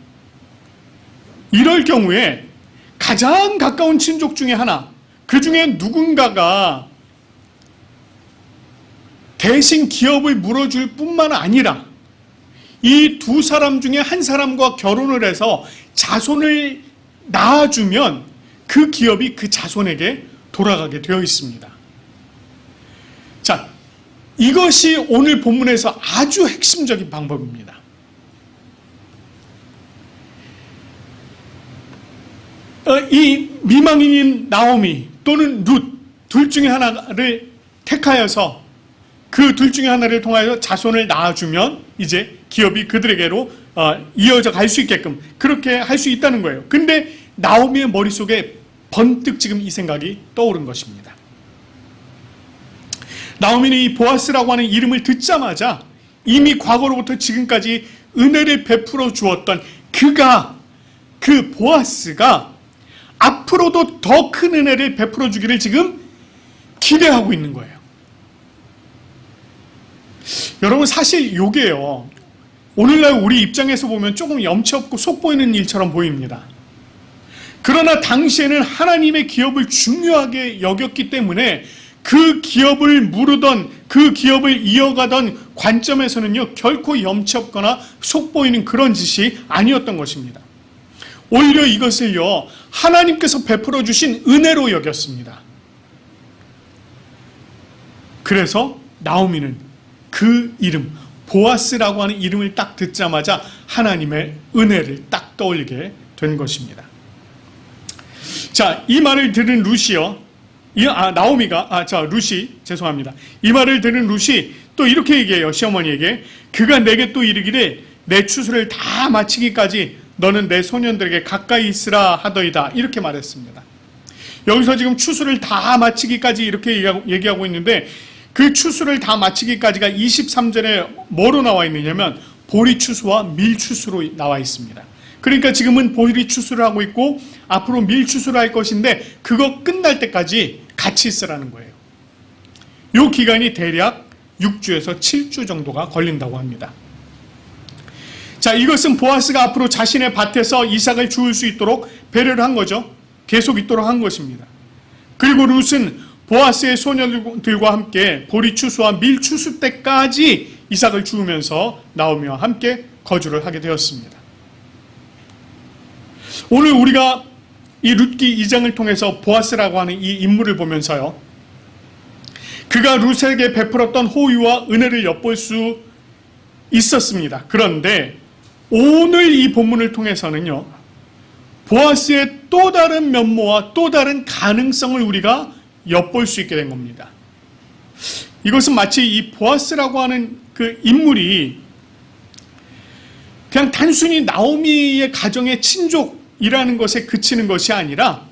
가장 가까운 친족 중에 하나, 그 중에 누군가가 대신 기업을 물어줄 뿐만 아니라 이 두 사람 중에 한 사람과 결혼을 해서 자손을 낳아주면 그 기업이 그 자손에게 돌아가게 되어 있습니다. 자, 이것이 오늘 본문에서 아주 핵심적인 방법입니다. 이 미망인인 나오미 또는 룻 둘 중에 하나를 택하여서 그 둘 중에 하나를 통하여 자손을 낳아주면 이제 기업이 그들에게로 이어져 갈 수 있게끔 그렇게 할 수 있다는 거예요. 근데 나오미의 머릿속에 번뜩 지금 이 생각이 떠오른 것입니다. 나오미는 이 보아스라고 하는 이름을 듣자마자 이미 과거로부터 지금까지 은혜를 베풀어 주었던 그 보아스가 앞으로도 더 큰 은혜를 베풀어 주기를 지금 기대하고 있는 거예요. 여러분, 사실 요게요, 오늘날 우리 입장에서 보면 조금 염치 없고 속 보이는 일처럼 보입니다. 그러나 당시에는 하나님의 기업을 중요하게 여겼기 때문에 그 기업을 무르던, 그 기업을 이어가던 관점에서는요, 결코 염치 없거나 속 보이는 그런 짓이 아니었던 것입니다. 오히려 이것을요, 하나님께서 베풀어 주신 은혜로 여겼습니다. 그래서 나오미는 그 이름, 보아스라고 하는 이름을 딱 듣자마자 하나님의 은혜를 딱 떠올리게 된 것입니다. 자, 이 말을 들은 룻이요, 이 말을 들은 룻이 또 이렇게 얘기해요. 시어머니에게, 그가 내게 또 이르기를 내 추수를 다 마치기까지 너는 내 소년들에게 가까이 있으라 하더이다, 이렇게 말했습니다. 여기서 지금 추수를 다 마치기까지 이렇게 얘기하고 있는데, 그 추수를 다 마치기까지가 23절에 뭐로 나와 있느냐면 보리 추수와 밀 추수로 나와 있습니다. 그러니까 지금은 보리 추수를 하고 있고 앞으로 밀 추수를 할 것인데, 그거 끝날 때까지 같이 있으라는 거예요. 이 기간이 대략 6주에서 7주 정도가 걸린다고 합니다. 자, 이것은 보아스가 앞으로 자신의 밭에서 이삭을 주울 수 있도록 배려를 한 거죠. 계속 있도록 한 것입니다. 그리고 룻은 보아스의 소녀들과 함께 보리 추수와 밀 추수 때까지 이삭을 주우면서 나오미와 함께 거주를 하게 되었습니다. 오늘 우리가 이 룻기 2장을 통해서 보아스라고 하는 이 인물을 보면서요, 그가 룻에게 베풀었던 호의와 은혜를 엿볼 수 있었습니다. 그런데 오늘 이 본문을 통해서는요, 보아스의 또 다른 면모와 또 다른 가능성을 우리가 엿볼 수 있게 된 겁니다. 이것은 마치 이 보아스라고 하는 그 인물이 그냥 단순히 나오미의 가정의 친족이라는 것에 그치는 것이 아니라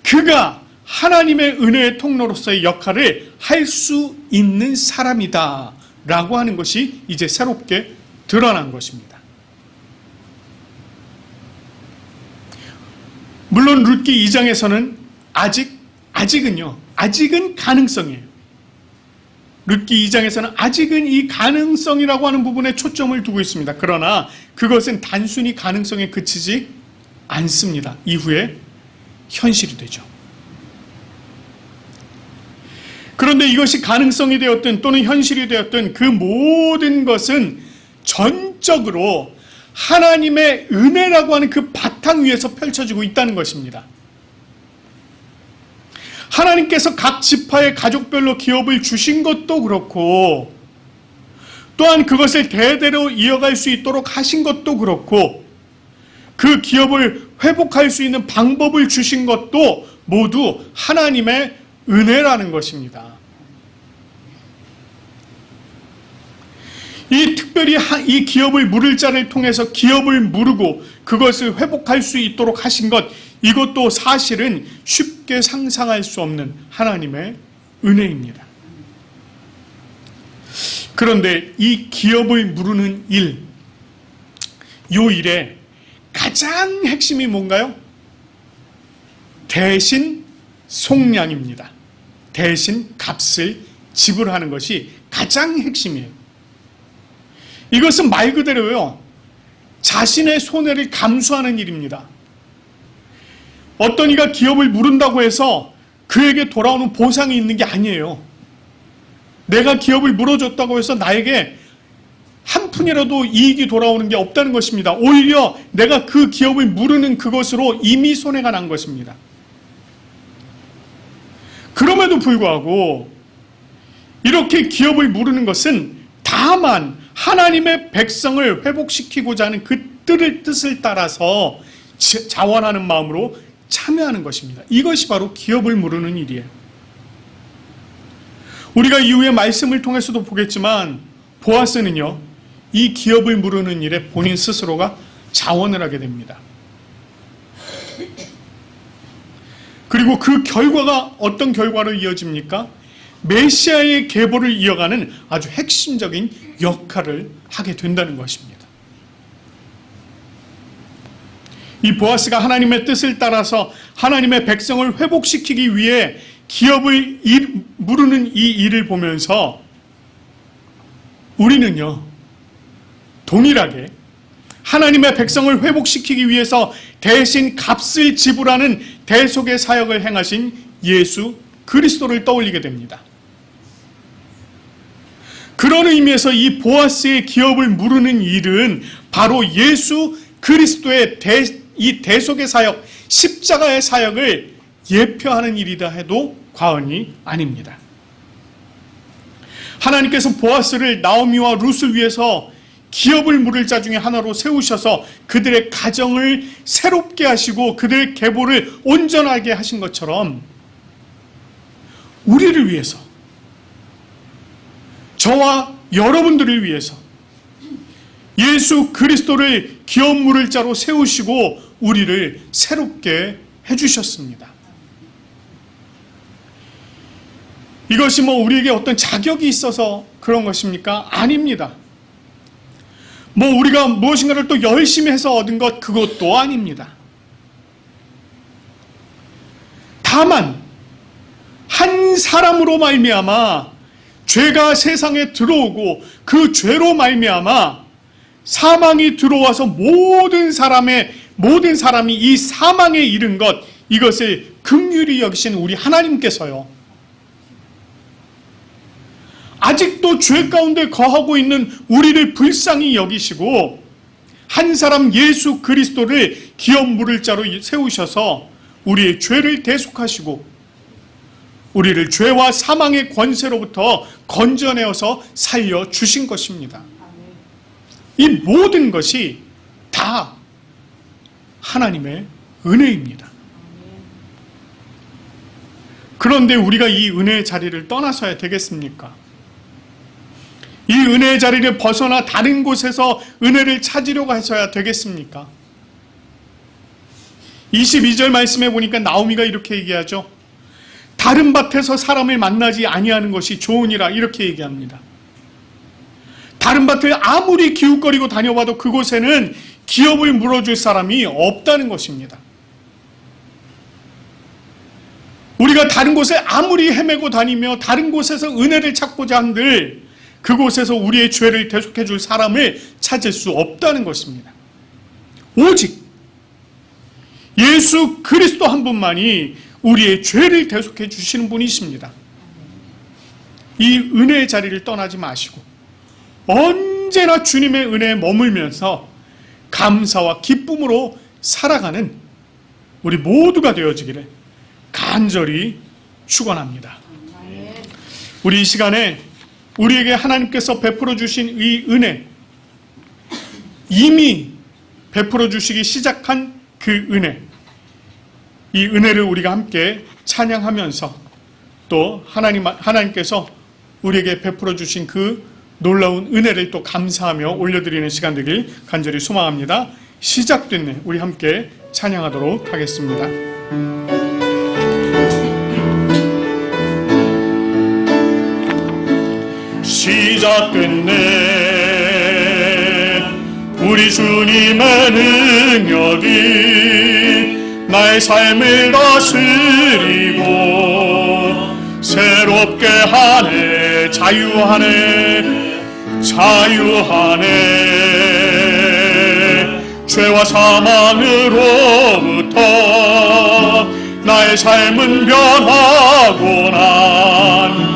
그가 하나님의 은혜의 통로로서의 역할을 할 수 있는 사람이다 라고 하는 것이 이제 새롭게 드러난 것입니다. 물론 룻기 2장에서는 아직은 가능성이에요. 룻기 2장에서는 아직은 이 가능성이라고 하는 부분에 초점을 두고 있습니다. 그러나 그것은 단순히 가능성에 그치지 않습니다. 이후에 현실이 되죠. 그런데 이것이 가능성이 되었든 또는 현실이 되었든 그 모든 것은 전적으로 하나님의 은혜라고 하는 그 바탕 위에서 펼쳐지고 있다는 것입니다. 하나님께서 각 지파의 가족별로 기업을 주신 것도 그렇고, 또한 그것을 대대로 이어갈 수 있도록 하신 것도 그렇고, 그 기업을 회복할 수 있는 방법을 주신 것도 모두 하나님의 은혜라는 것입니다. 이 특별히 이 기업을 물을 자를 통해서 기업을 무르고 그것을 회복할 수 있도록 하신 것, 이것도 사실은 쉽게 상상할 수 없는 하나님의 은혜입니다. 그런데 이 기업을 무르는 일, 요 일에 가장 핵심이 뭔가요? 대신 속량입니다. 대신 값을 지불하는 것이 가장 핵심이에요. 이것은 말 그대로요, 자신의 손해를 감수하는 일입니다. 어떤 이가 기업을 무른다고 해서 그에게 돌아오는 보상이 있는 게 아니에요. 내가 기업을 물어줬다고 해서 나에게 한 푼이라도 이익이 돌아오는 게 없다는 것입니다. 오히려 내가 그 기업을 무르는 그것으로 이미 손해가 난 것입니다. 그럼에도 불구하고 이렇게 기업을 무르는 것은 다만 하나님의 백성을 회복시키고자 하는 그 뜻을 따라서 자원하는 마음으로 참여하는 것입니다. 이것이 바로 기업을 무르는 일이에요. 우리가 이후에 말씀을 통해서도 보겠지만 보아스는요, 이 기업을 무르는 일에 본인 스스로가 자원을 하게 됩니다. 그리고 그 결과가 어떤 결과로 이어집니까? 메시아의 계보를 이어가는 아주 핵심적인 역할을 하게 된다는 것입니다. 이 보아스가 하나님의 뜻을 따라서 하나님의 백성을 회복시키기 위해 기업을 무르는 이 일을 보면서 우리는요, 동일하게 하나님의 백성을 회복시키기 위해서 대신 값을 지불하는 대속의 사역을 행하신 예수 그리스도를 떠올리게 됩니다. 그런 의미에서 이 보아스의 기업을 무르는 일은 바로 예수 그리스도의 이 대속의 사역, 십자가의 사역을 예표하는 일이다 해도 과언이 아닙니다. 하나님께서 보아스를 나오미와 룻을 위해서 기업을 물을 자 중에 하나로 세우셔서 그들의 가정을 새롭게 하시고 그들의 계보를 온전하게 하신 것처럼 우리를 위해서, 저와 여러분들을 위해서 예수 그리스도를 기업 물을 자로 세우시고 우리를 새롭게 해주셨습니다. 이것이 우리에게 어떤 자격이 있어서 그런 것입니까? 아닙니다. 우리가 무엇인가를 또 열심히 해서 얻은 것, 그것도 아닙니다. 다만 한 사람으로 말미암아 죄가 세상에 들어오고 그 죄로 말미암아 사망이 들어와서 모든 사람이 이 사망에 이른 것, 이것을 긍휼히 여기신 우리 하나님께서요, 아직도 죄 가운데 거하고 있는 우리를 불쌍히 여기시고 한 사람 예수 그리스도를 기업 물을 자로 세우셔서 우리의 죄를 대속하시고 우리를 죄와 사망의 권세로부터 건져내어서 살려주신 것입니다. 이 모든 것이 다 하나님의 은혜입니다. 그런데 우리가 이 은혜의 자리를 떠나서야 되겠습니까? 이 은혜의 자리를 벗어나 다른 곳에서 은혜를 찾으려고 해서야 되겠습니까? 22절 말씀에 보니까 나오미가 이렇게 얘기하죠. 다른 밭에서 사람을 만나지 아니하는 것이 좋으니라, 이렇게 얘기합니다. 다른 밭을 아무리 기웃거리고 다녀봐도 그곳에는 기업을 물어줄 사람이 없다는 것입니다. 우리가 다른 곳에 아무리 헤매고 다니며 다른 곳에서 은혜를 찾고자 한들 그곳에서 우리의 죄를 대속해 줄 사람을 찾을 수 없다는 것입니다. 오직 예수 그리스도 한 분만이 우리의 죄를 대속해 주시는 분이십니다. 이 은혜의 자리를 떠나지 마시고 언제나 주님의 은혜에 머물면서 감사와 기쁨으로 살아가는 우리 모두가 되어지기를 간절히 축원합니다. 우리 이 시간에 우리에게 하나님께서 베풀어 주신 이 은혜, 이미 베풀어 주시기 시작한 그 은혜, 이 은혜를 우리가 함께 찬양하면서 또 하나님께서 우리에게 베풀어 주신 그 놀라운 은혜를 또 감사하며 올려드리는 시간 되길 간절히 소망합니다. 시작됐네. 우리 함께 찬양하도록 하겠습니다. 시작됐네. 우리 주님의 능력이 나의 삶을 다스리고 새롭게 하네. 자유하네. 자유하네. 죄와 사망으로부터 나의 삶은 변하고 난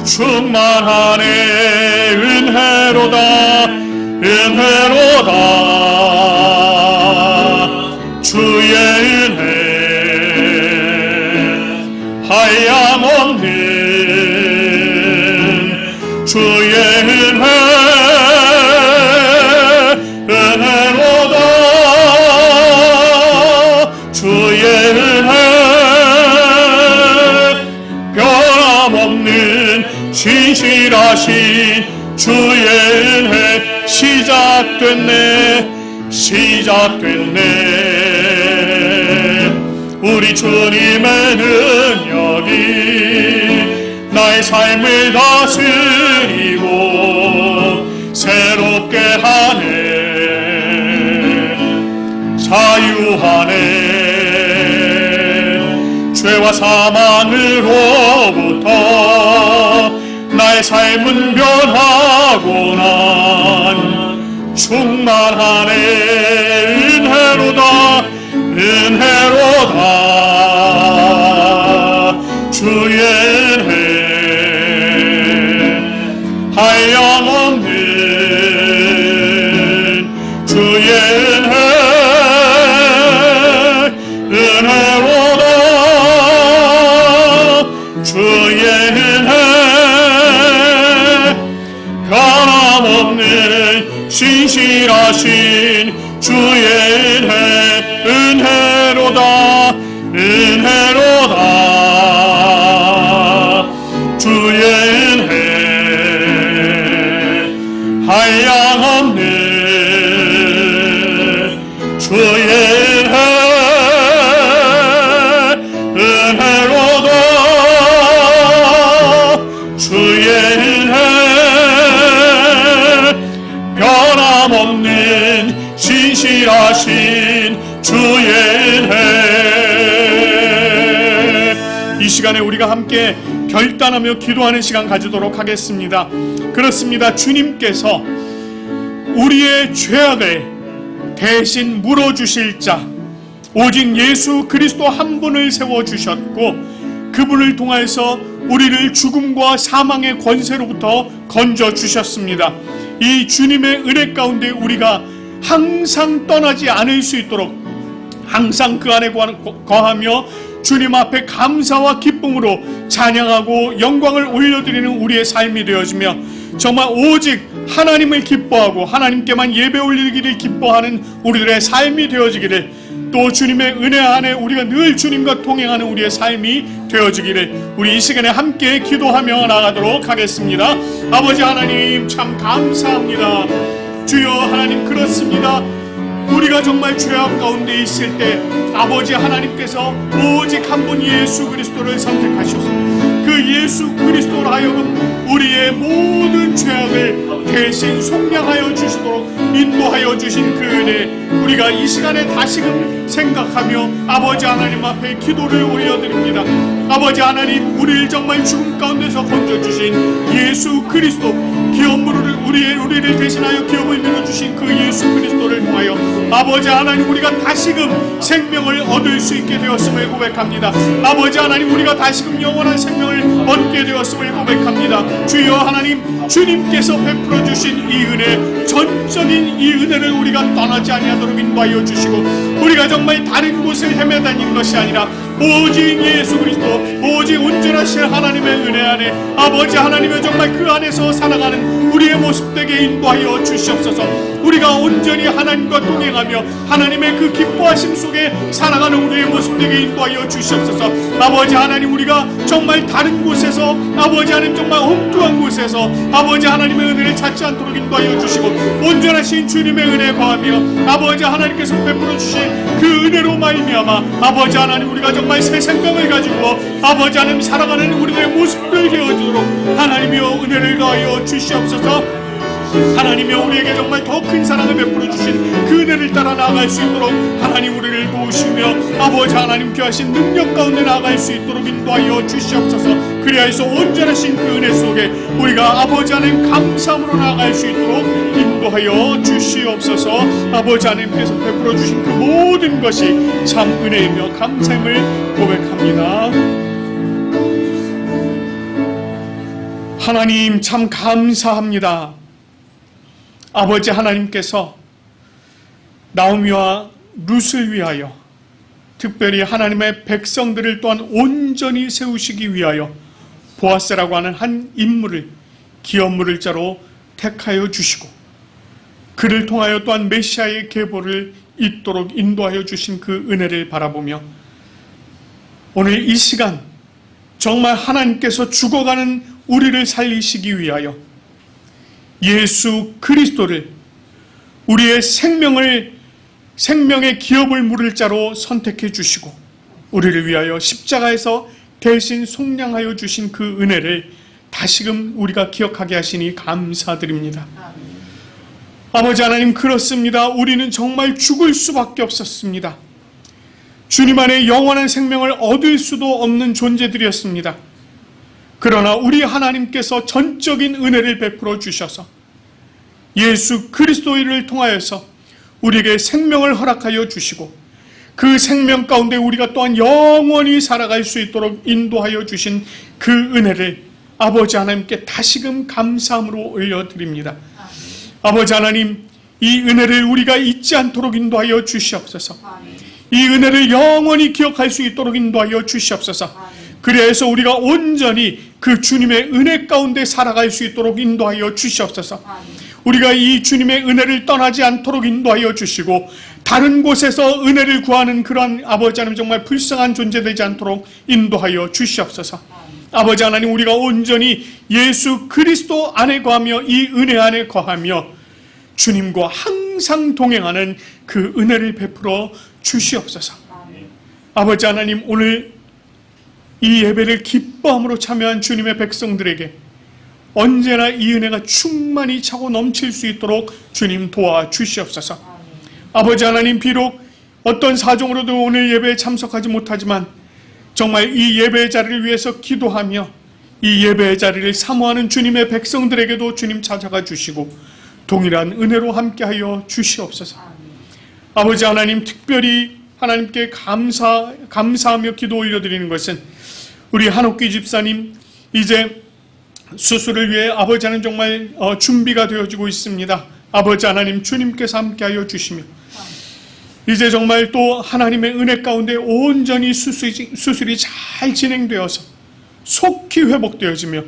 충만하네. 은혜로다. 은혜로다. 주의 은혜 하염없는 주의 은혜 은혜로다. 주의 은혜 변함없는 진실하신 주의 은혜. 시작됐네. 시작됐네. 우리 주님의 능력이 나의 삶을 다스리고 새롭게 하네. 자유하네. 죄와 사망으로부터 나의 삶은 변하고 난 충만하네. 은혜로다. 은혜로다. 주의 은혜 하염없는 주의 은혜 은혜로다. 주의 은혜 변함없는 신실하신 주의 은혜. 은혜로다. 은혜로다. 주의 은혜 한량없는 주의 은혜 은혜로다. 주의 은혜 변함없는 신실하신 주의 은혜. 이 시간에 우리가 함께 결단하며 기도하는 시간 가지도록 하겠습니다. 그렇습니다. 주님께서 우리의 죄악을 대신 물어주실 자 오직 예수 그리스도 한 분을 세워주셨고 그분을 통하여서 우리를 죽음과 사망의 권세로부터 건져주셨습니다. 이 주님의 은혜 가운데 우리가 항상 떠나지 않을 수 있도록 항상 그 안에 거하며 주님 앞에 감사와 기쁨으로 찬양하고 영광을 올려드리는 우리의 삶이 되어지며 정말 오직 하나님을 기뻐하고 하나님께만 예배 올리기를 기뻐하는 우리들의 삶이 되어지기를, 또 주님의 은혜 안에 우리가 늘 주님과 동행하는 우리의 삶이 되어지기를 우리 이 시간에 함께 기도하며 나가도록 하겠습니다. 아버지 하나님 참 감사합니다. 주여 하나님, 그렇습니다. 우리가 정말 죄악 가운데 있을 때 아버지 하나님께서 오직 한 분 예수 그리스도를 선택하셨습니다. 그 예수 그리스도로 하여금 우리의 모든 죄악을 대신 속량하여 주시도록 인도하여 주신 그 은혜, 우리가 이 시간에 다시금 생각하며 아버지 하나님 앞에 기도를 올려드립니다. 아버지 하나님, 우리를 정말 죽음 가운데서 건져주신 예수 그리스도, 기업물을 우리를 대신하여 기업을 밀어주신 그 예수 그리스도를 통하여 아버지 하나님, 우리가 다시금 생명을 얻을 수 있게 되었음을 고백합니다. 아버지 하나님, 우리가 다시금 영원한 생명을 얻게 되었음을 고백합니다. 주여 하나님, 주님께서 베풀어 주신 이 은혜, 전적인 이 은혜를 우리가 떠나지 아니하도록 인도하여 주시고, 우리가 정말 다른 곳을 헤매다니는 것이 아니라 오직 예수 그리스도, 오직 온전하신 하나님의 은혜 안에 아버지 하나님의 정말 그 안에서 살아가는 우리의 모습 되게 인도하여 주시옵소서. 우리가 온전히 하나님과 동행하며 하나님의 그 기뻐하심 속에 살아가는 우리의 모습 되게 인도하여 주시옵소서. 아버지 하나님, 우리가 정말 다른 곳에서, 아버지 하나님 정말 엉뚱한 곳에서 아버지 하나님의 은혜를 찾지 않도록 인도하여 주시고, 온전하신 주님의 은혜에 거하며 아버지 하나님께서 베풀어 주신 그 은혜로 말미암아 아버지 하나님, 우리가 정말 새 생명을 가지고 아버지 하나님 살아가는 우리의 모습들 되어주도록 하나님이여 은혜를 더하여 주시옵소서. 하나님이여 우리에게 정말 더 큰 사랑을 베풀어 주신 그 은혜를 따라 나아갈 수 있도록 하나님 우리를 도우시며 아버지 하나님 귀하신 능력 가운데 나아갈 수 있도록 인도하여 주시옵소서. 그리하여서 온전하신 그 은혜 속에 우리가 아버지 하나님 감사함으로 나아갈 수 있도록 인도하여 주시옵소서. 아버지 하나님께서 베풀어 주신 그 모든 것이 참 은혜이며 감사함을 고백합니다. 하나님 참 감사합니다. 아버지 하나님께서 나오미와 룻을 위하여, 특별히 하나님의 백성들을 또한 온전히 세우시기 위하여 보아스라고 하는 한 인물을 기업물을 자로 택하여 주시고, 그를 통하여 또한 메시아의 계보를 잇도록 인도하여 주신 그 은혜를 바라보며, 오늘 이 시간 정말 하나님께서 죽어가는 우리를 살리시기 위하여 예수 그리스도를 우리의 생명의 기업을 물을 자로 선택해 주시고 우리를 위하여 십자가에서 대신 속량하여 주신 그 은혜를 다시금 우리가 기억하게 하시니 감사드립니다. 아버지 하나님, 그렇습니다. 우리는 정말 죽을 수밖에 없었습니다. 주님 안에 영원한 생명을 얻을 수도 없는 존재들이었습니다. 그러나 우리 하나님께서 전적인 은혜를 베풀어 주셔서 예수 그리스도를 통하여서 우리에게 생명을 허락하여 주시고, 그 생명 가운데 우리가 또한 영원히 살아갈 수 있도록 인도하여 주신 그 은혜를 아버지 하나님께 다시금 감사함으로 올려드립니다. 아버지 하나님, 이 은혜를 우리가 잊지 않도록 인도하여 주시옵소서. 이 은혜를 영원히 기억할 수 있도록 인도하여 주시옵소서. 그래서 우리가 온전히 그 주님의 은혜 가운데 살아갈 수 있도록 인도하여 주시옵소서. 우리가 이 주님의 은혜를 떠나지 않도록 인도하여 주시고, 다른 곳에서 은혜를 구하는 그런 아버지 하나님 정말 불쌍한 존재 되지 않도록 인도하여 주시옵소서. 아버지 하나님, 우리가 온전히 예수 그리스도 안에 거하며 이 은혜 안에 거하며 주님과 항상 동행하는 그 은혜를 베풀어 주시옵소서. 아버지 하나님, 오늘 이 예배를 기뻐함으로 참여한 주님의 백성들에게 언제나 이 은혜가 충만히 차고 넘칠 수 있도록 주님 도와주시옵소서. 아버지 하나님, 비록 어떤 사정으로도 오늘 예배에 참석하지 못하지만 정말 이 예배의 자리를 위해서 기도하며 이 예배의 자리를 사모하는 주님의 백성들에게도 주님 찾아가 주시고 동일한 은혜로 함께하여 주시옵소서. 아버지 하나님, 특별히 하나님께 감사하며 기도 올려드리는 것은 우리 한옥기 집사님 이제 수술을 위해 아버지 하나님 정말 준비가 되어지고 있습니다. 아버지 하나님, 주님께서 함께하여 주시며 이제 정말 또 하나님의 은혜 가운데 온전히 수술이 잘 진행되어서 속히 회복되어지며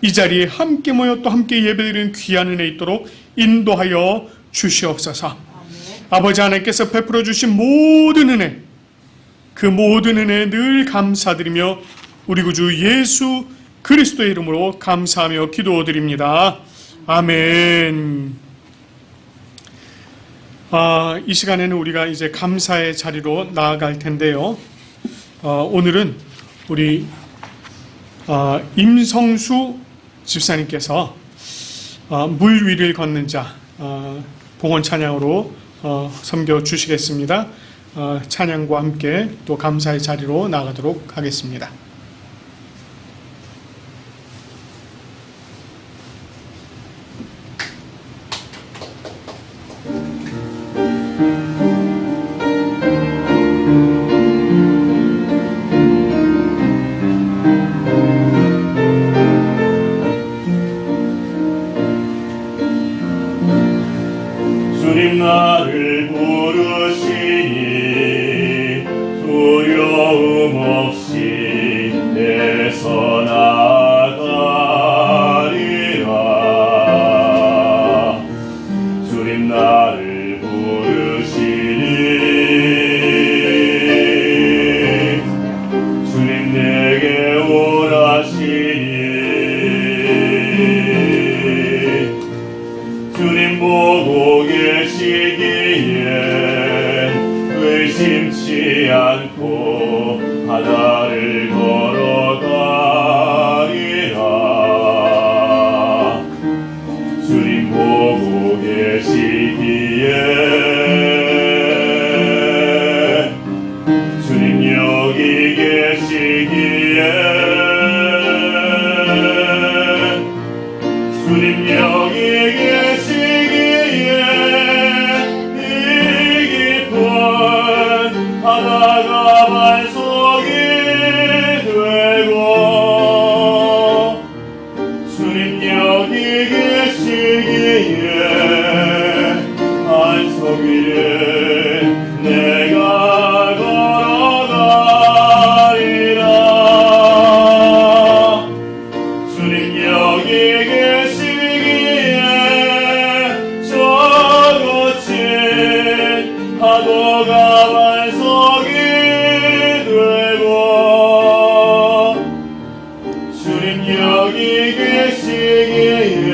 이 자리에 함께 모여 또 함께 예배드리는 귀한 은혜 있도록 인도하여 주시옵소서. 아버지 하나님께서 베풀어 주신 모든 은혜, 그 모든 은혜에 늘 감사드리며 우리 구주 예수 그리스도의 이름으로 감사하며 기도드립니다. 아멘. 이 시간에는 우리가 이제 감사의 자리로 나아갈 텐데요. 오늘은 우리 임성수 집사님께서 물 위를 걷는 자 봉헌 찬양으로 섬겨 주시겠습니다. 찬양과 함께 또 감사의 자리로 나가도록 하겠습니다. 주님 나를 부르시니 두려움 없이 애써 나가리라. 주님 나 계시기에 주님 여기 계시기에 이 깊은 바다가 반석이 되고 주님 여기 계시기에 반석 위를 내가 걸어가리라 주님 여기 계시기에 저 거친 파도가 반석이 되고 주님 여기 계시기에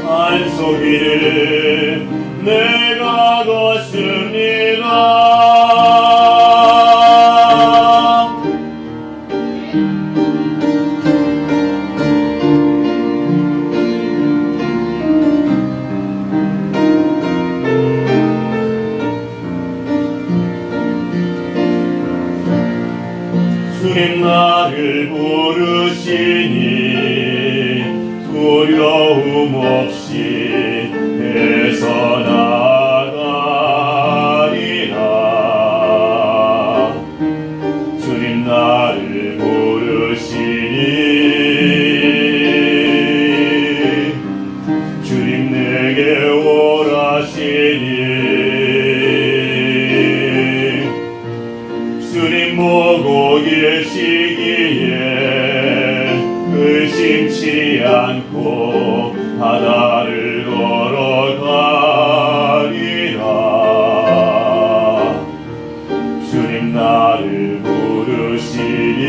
반석 위를 내가 걷습니다. 주님 나를 부르시니 두려움 없이 해서나가리라 주님 나를 부르시니 주님 내게 오라시니 주님 보고 계시기에 의심치 않고 바다를 걸어가리라 주님 나를 부르시니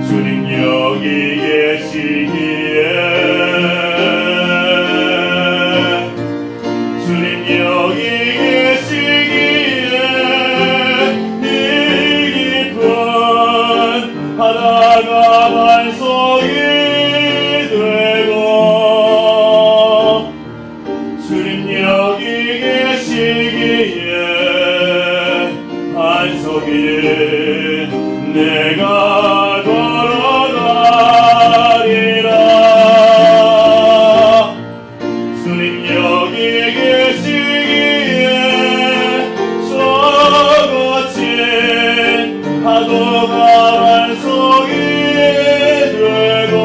주님 여기 계시기에 주님 여기 계시기에 이 깊은 바다가 반석이 되고 주님 여기 계시기에 반석 위를 내가 걸어가리라 주님 여기 계시기에 저 거친 파도가 반석이 되고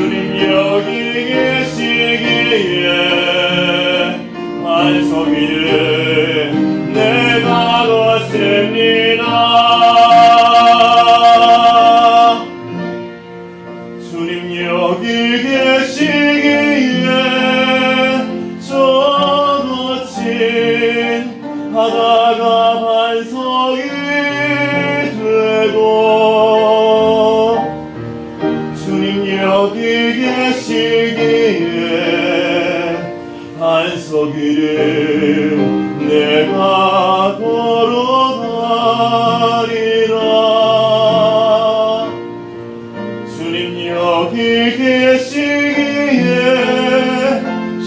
주님 여기 계시기에 반석 위를 내가 걷습니다. 주님 여기 계시기에 저 거친 바다가 반석이 되고 주님 여기 계시기에 반석 위를 내가 걸어가리라 주님 여기 계시기에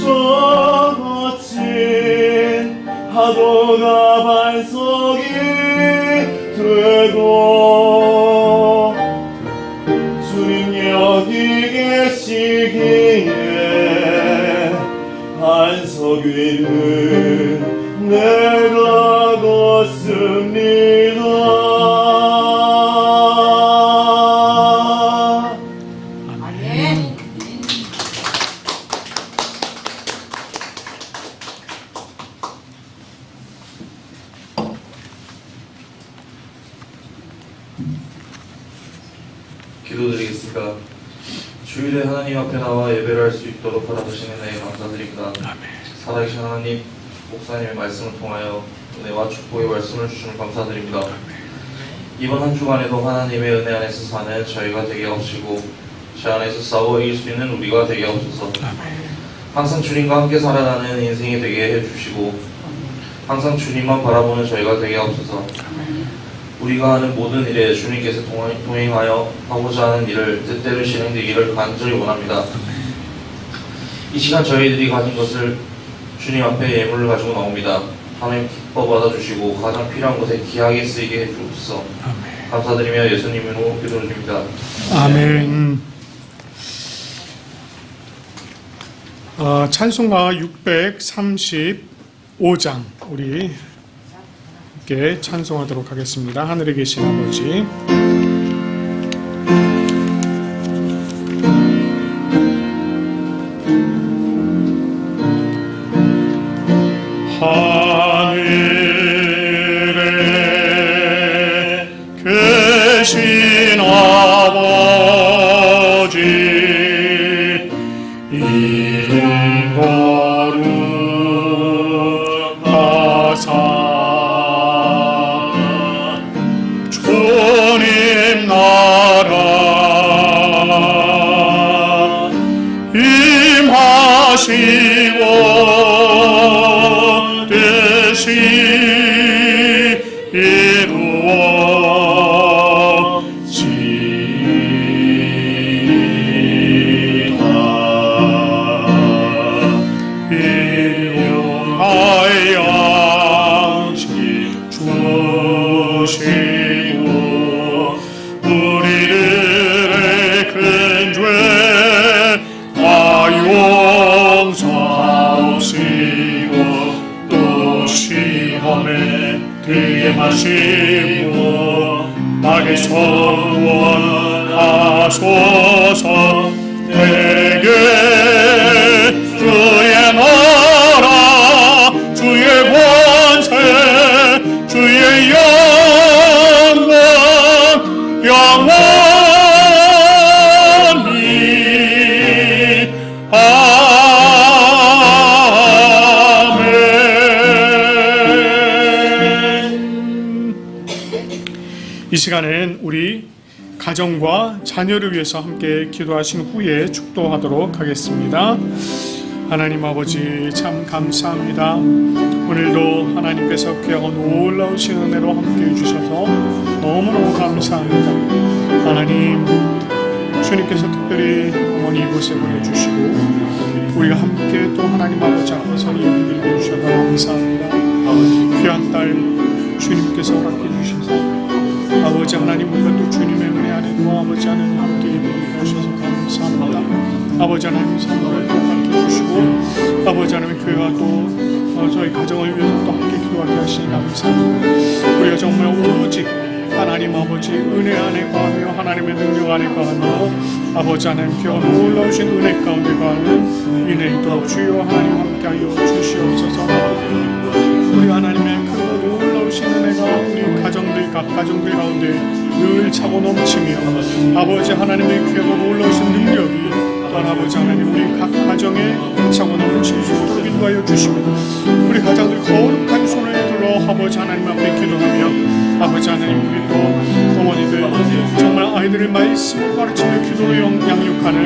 저 거친 파도가 반석이 되고 주님 여기 계시기에 반석 위를 내가 걷습니다. 아멘. 기도드리겠습니다. 주일에 하나님 앞에 나와 예배를 할 수 있도록 허락하시는 은혜에 감사드립니다. 살아계신 하나님, 목사님의 말씀을 통하여 은혜와 축복의 말씀을 주시면 감사드립니다. 이번 한 주간에도 하나님의 은혜 안에서 사는 저희가 되게 하시고 제 안에서 싸워 이길 수 있는 우리가 되게 하소서. 항상 주님과 함께 살아가는 인생이 되게 해주시고 항상 주님만 바라보는 저희가 되게 하소서. 우리가 하는 모든 일에 주님께서 동행하여 하고자 하는 일을 뜻대로 실행되기를 간절히 원합니다. 이 시간 저희들이 가진 것을 주님 앞에 예물을 가지고 나옵니다. 하나님 기뻐 받아주시고 가장 필요한 곳에 귀하게 쓰이게 해주옵소서. 감사드리며 예수님 이름으로 기도드립니다. 아멘. 찬송가 635장 우리 함께 찬송하도록 하겠습니다. 하늘에 계신 아버지, 하늘에 계신 아버지, 이름 거룩하사 주님 나라 임하시고 뜻이 우리들의 큰 죄 다 용서하시고 또 시험에 들게 마시고 나게 선원하소서. 내게 주의 나라 주의 권세 주의 영광 영원히 아멘. 이 시간엔 우리 가정과 자녀를 위해서 함께 기도하신 후에 축도하도록 하겠습니다. 하나님 아버지 참 감사합니다. 오늘도 하나님께서 귀하고 놀라우신 은혜로 함께 해주셔서 너무너무 감사합니다. 하나님, 주님께서 특별히 어머니 이곳에 보내주시고 우리가 함께 또 하나님 아버지 앞에서 예배드리게 해주셔서 감사합니다. 귀한 딸 주님께서 허락해 주셔서 아버지 하나님, 우리가 또 주님의 은혜 안에 또 아버지 하나님 함께 예배드리게 하셔서 감사합니다. 아버지 하나님 선물을 또 함께 주시고 아버지 하나님 교회와 또 저희 가정을 위해서 또 함께 기도하게 하시니 감사합니다. 우리가 정말 오직 하나님 아버지 은혜 안에 거하며 하나님의 능력 안에 거하며 아버지 하나님 귀한 놀라우신 은혜 가운데 거하는 은혜 있도록 주여 하나님 함께하여 주시옵소서. 우리 하나님의 그 놀라우신 은혜가 우리 가정들 각 가정들 가운데 늘 차고 넘치며 아버지 하나님의 귀하고 놀라우신 능력이 또한 아버지 하나님 우리 각 가정에 차고 넘칠 수 있도록 인도하여 주시고 우리 가정들 거룩한 손을 들어 아버지 하나님 앞에 기도하며 아버지 하나님 우리 또 어머니들 정말 아이들을 말씀을 가르치며 기도로 양육하는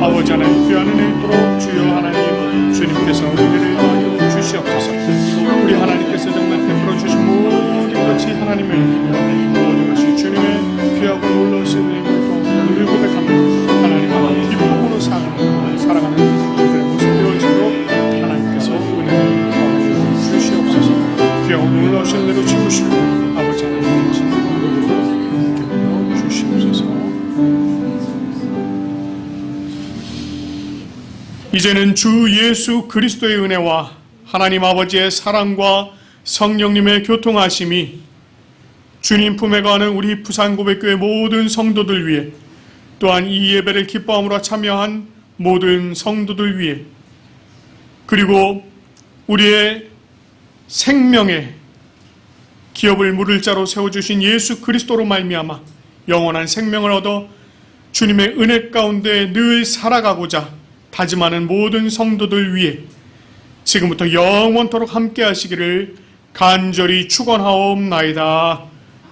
아버지 하나님 귀한 은혜 있도록 주여 하나님 주님께서 은혜를 더하여 주시옵소서. 우리 하나님께서 정말 베풀어 주신 모든 것이 하나님의 은혜며 모든 것이 주님의 귀하고 놀라우신 은혜로 늘 고백합니다. 하나님 앞에 기쁨으로 살아가는 우리들의 모습 되어지도록 하나님께서 은혜를 더하여 주시옵소서. 귀하고 놀라우신 은혜로 지우시고 아버지 하나님 함께 주시옵소서. 이제는 주 예수 그리스도의 은혜와 하나님 아버지의 사랑과 성령님의 교통하심이 주님 품에 가는 우리 부산고백교회 모든 성도들 위해 또한 이 예배를 기뻐함으로 참여한 모든 성도들 위해 그리고 우리의 생명의 기업을 물을 자로 세워주신 예수 그리스도로 말미암아 영원한 생명을 얻어 주님의 은혜 가운데 늘 살아가고자 다짐하는 모든 성도들 위해 지금부터 영원토록 함께 하시기를 간절히 축원하옵나이다.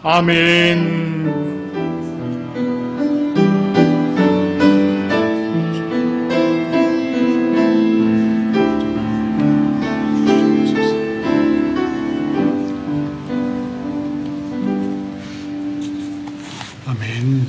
아멘. 아멘.